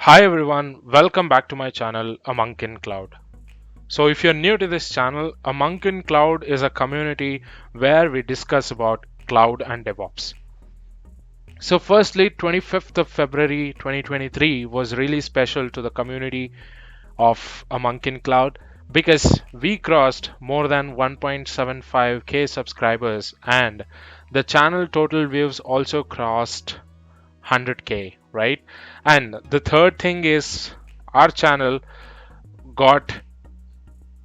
Hi everyone, welcome back to my channel, A Monk in Cloud. So if you're new to this channel, A Monk in Cloud is a community where we discuss about cloud and DevOps. So firstly, 25th of February 2023 was really special to the community of A Monk in Cloud because we crossed more than 1.75k subscribers and the channel total views also crossed 100k, right? And the third thing is our channel got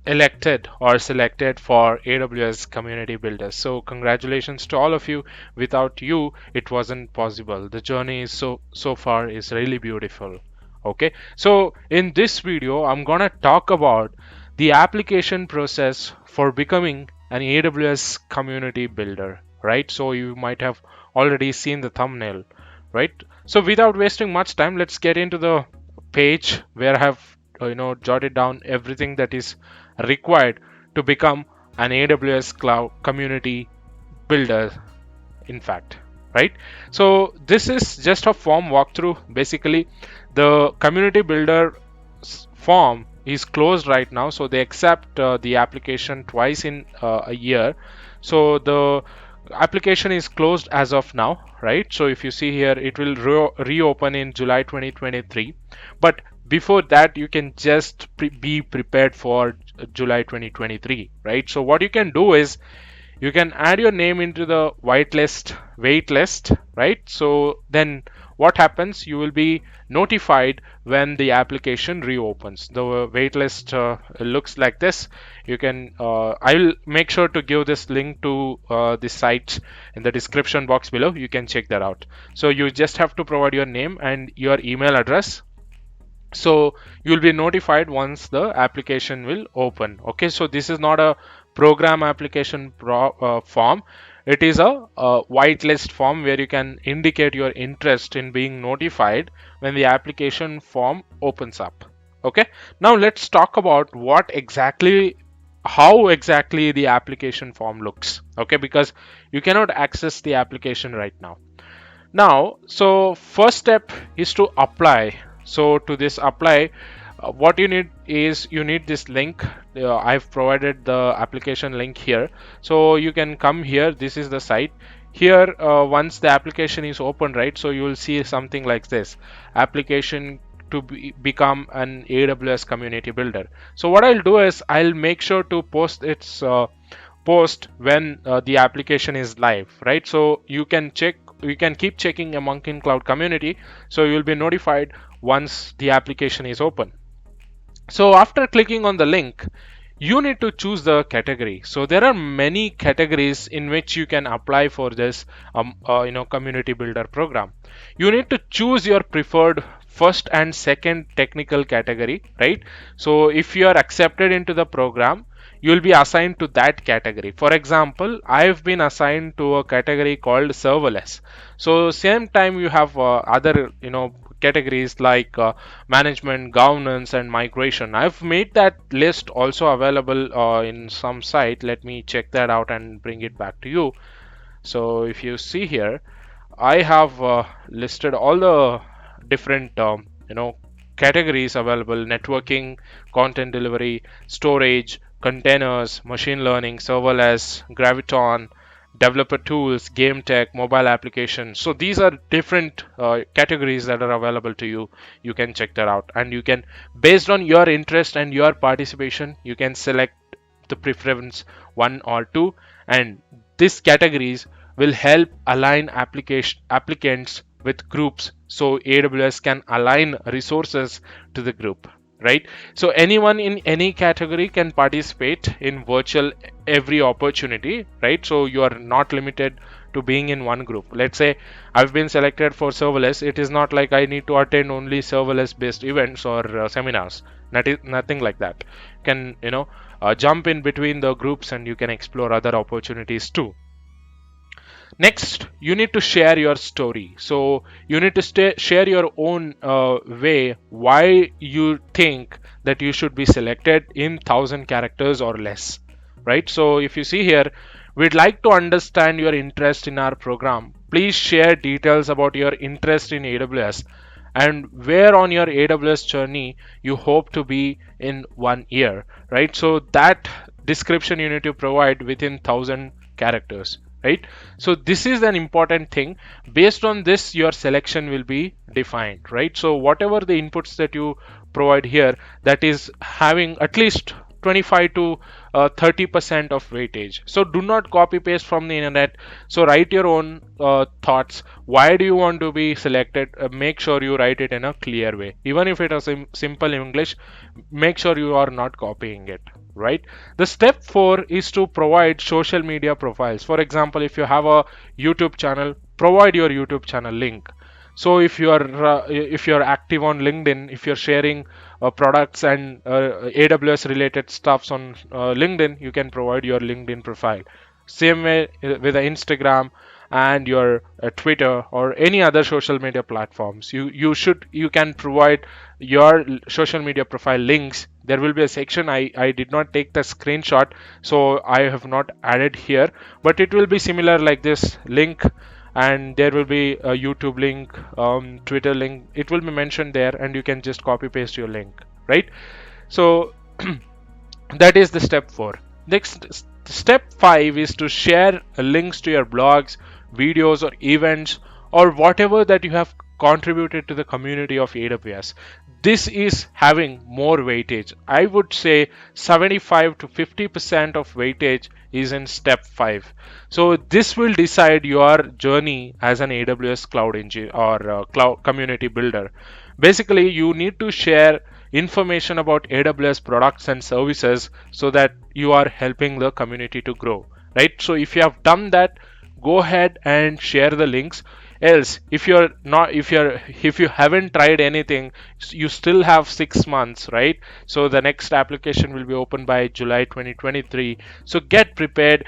elected or selected for AWS Community Builders. So congratulations to all of you. Without you, it wasn't possible. The journey is so far is really beautiful. Okay, so in this video, I'm gonna talk about the application process for becoming an AWS Community Builder, right? So you might have already seen the thumbnail, right? So without wasting much time, let's get into the page where I have jotted down everything that is required to become an AWS cloud community builder, in fact, right? So this is just a form walkthrough. Basically, the community builder form is closed right now, so they accept the application twice in a year. So the application is closed as of now, right? So if you see here, it will reopen in July 2023, but before that you can just be prepared for July 2023, right? So what you can do is you can add your name into the wait list, right? So then what happens, you will be notified when the application reopens. The wait list looks like this. You can I will make sure to give this link to the site in the description box below. You can check that out. So you just have to provide your name and your email address, so you'll be notified once the application will open. Okay, so this is not a program application form. It is a whitelist form where you can indicate your interest in being notified when the application form opens up. Okay, now let's talk about how exactly the application form looks. Okay, because you cannot access the application right now. So first step is to apply. So to this apply, what you need is you need this link. I've provided the application link here. So you can come here. This is the site. Here, once the application is open, right? So you will see something like this: application to become an AWS community builder. So what I'll do is I'll make sure to post its post when the application is live, right? So you can keep checking a Monk in Cloud community, so you'll be notified once the application is open. So after clicking on the link, you need to choose the category. So there are many categories in which you can apply for this community builder program. You need to choose your preferred first and second technical category, right? So if you are accepted into the program, you will be assigned to that category. For example, I've been assigned to a category called serverless. So same time you have other categories like management, governance, and migration. I've made that list also available in some site. Let me check that out and bring it back to you. So if you see here, I have listed all the different categories available: networking, content delivery, storage, containers, machine learning, serverless, Graviton, developer tools, game tech, mobile applications. So these are different categories that are available to you. You can check that out, and you can, based on your interest and your participation, you can select the preference one or two, and these categories will help align applicants with groups, so AWS can align resources to the group, right? So anyone in any category can participate in virtual every opportunity, right? So you are not limited to being in one group. Let's say I've been selected for serverless. It is not like I need to attend only serverless based events or seminars. Nothing like that. You can jump in between the groups and you can explore other opportunities too. Next, you need to share your story. So you need to share your own way why you think that you should be selected in 1,000 characters or less, right? So if you see here, we'd like to understand your interest in our program. Please share details about your interest in AWS and where on your AWS journey you hope to be in 1 year, right? So that description you need to provide within 1,000 characters, right? So this is an important thing. Based on this, your selection will be defined, right? So whatever the inputs that you provide here, that is having at least 25 to 30% of weightage. So do not copy paste from the internet. So write your own thoughts. Why do you want to be selected? Make sure you write it in a clear way. Even if it is simple English, make sure you are not copying it, right? The step 4 is to provide social media profiles. For example, if you have a YouTube channel, provide your YouTube channel link. So if you're active on LinkedIn, if you're sharing products and AWS related stuffs on LinkedIn, you can provide your LinkedIn profile. Same way with the Instagram and your Twitter or any other social media platforms. You can provide your social media profile links. There will be a section. I did not take the screenshot, so I have not added here, but it will be similar like this link, and there will be a YouTube link, Twitter link. It will be mentioned there, and you can just copy paste your link, right? So that is the step 4. Next, step 5 is to share links to your blogs, videos, or events, or whatever that you have contributed to the community of AWS. This is having more weightage. I would say 75 to 50% of weightage is in step 5. So this will decide your journey as an AWS cloud engineer or cloud community builder. Basically, you need to share information about AWS products and services so that you are helping the community to grow, right? So if you have done that, go ahead and share the links. Else, if you haven't tried anything, you still have 6 months, right? So the next application will be open by July 2023. So get prepared,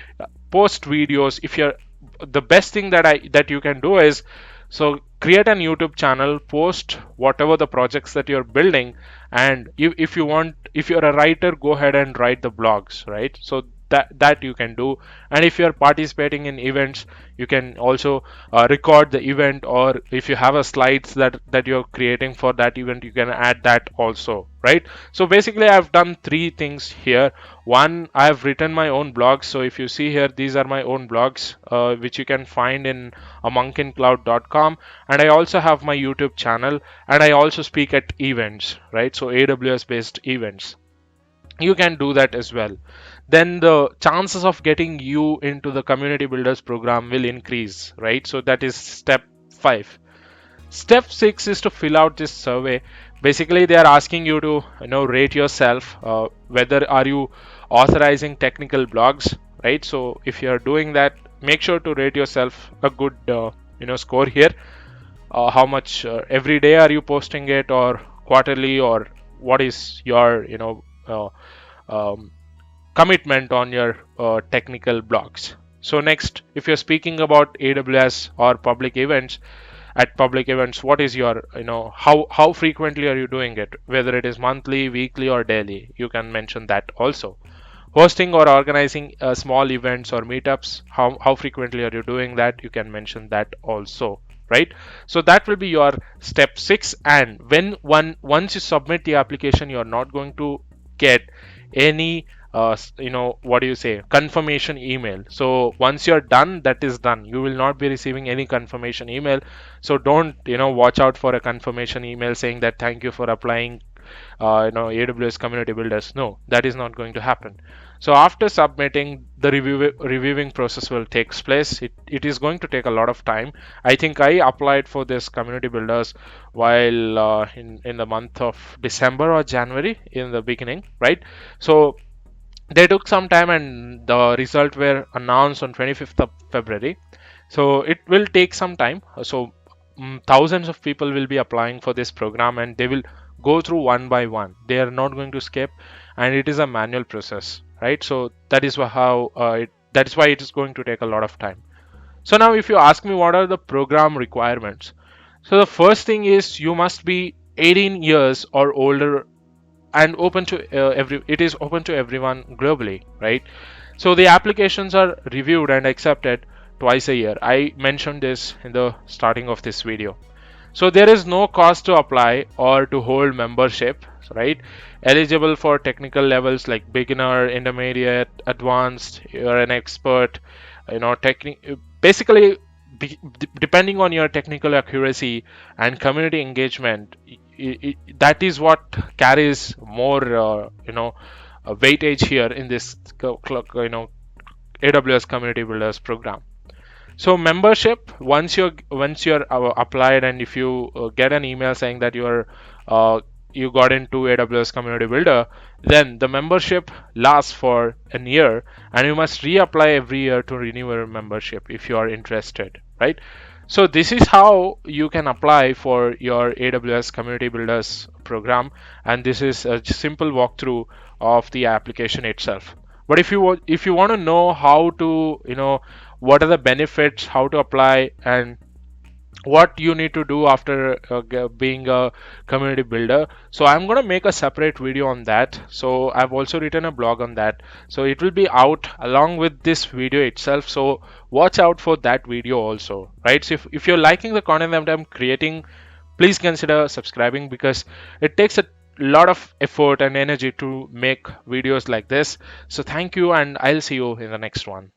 post videos. If you're The best thing that you can do is, so create an YouTube channel, post whatever the projects that you're building, and if you want, if you're a writer, go ahead and write the blogs, right? So that you can do. And if you're participating in events, you can also record the event, or if you have a slides that you're creating for that event, you can add that also, right? So basically I've done 3 things here. One, I've written my own blogs. So if you see here, these are my own blogs, which you can find in monkincloud.com. And I also have my YouTube channel, and I also speak at events, right? So AWS based events, you can do that as well. Then the chances of getting you into the community builders program will increase, right? So that is step 5. Step 6 is to fill out this survey. Basically they are asking you to rate yourself, whether are you authorizing technical blogs, right? So if you are doing that, make sure to rate yourself a good score here. How much every day are you posting it, or quarterly, or what is your um, commitment on your technical blogs. So next, if you're speaking about AWS or public events, at public events, what is your how frequently are you doing it, whether it is monthly, weekly, or daily? You can mention that also. Hosting or organizing small events or meetups, how frequently are you doing that? You can mention that also, right? So that will be your step 6. And once you submit the application, you're not going to get any what do you say, confirmation email. So once you're done, that is done. You will not be receiving any confirmation email. So don't watch out for a confirmation email saying that thank you for applying AWS community builders. No, that is not going to happen. So after submitting, the reviewing process will take place. It is going to take a lot of time. I think I applied for this community builders while in the month of December or January in the beginning, right? So they took some time, and the result were announced on 25th of February. So it will take some time. So thousands of people will be applying for this program, and they will go through one by one. They are not going to skip, and it is a manual process, right? So that is that is why it is going to take a lot of time. So now if you ask me what are the program requirements, so the first thing is you must be 18 years or older and open to it is open to everyone globally, right? So the applications are reviewed and accepted twice a year. I mentioned this in the starting of this video. So there is no cost to apply or to hold membership, right? Eligible for technical levels like beginner, intermediate, advanced, you're an expert, basically depending on your technical accuracy and community engagement, that is what carries more, weightage here in this, AWS Community Builders program. So membership, once you're applied, and if you get an email saying that you got into AWS Community Builder, then the membership lasts for a year, and you must reapply every year to renew your membership if you are interested, right? So this is how you can apply for your AWS Community Builders program, and this is a simple walkthrough of the application itself. But if you want to know how to, what are the benefits, how to apply, and what you need to do after being a community builder, so I'm going to make a separate video on that. So I've also written a blog on that, so it will be out along with this video itself, so watch out for that video also, right? So if you're liking the content that I'm creating, please consider subscribing, because it takes a lot of effort and energy to make videos like this. So thank you, and I'll see you in the next one.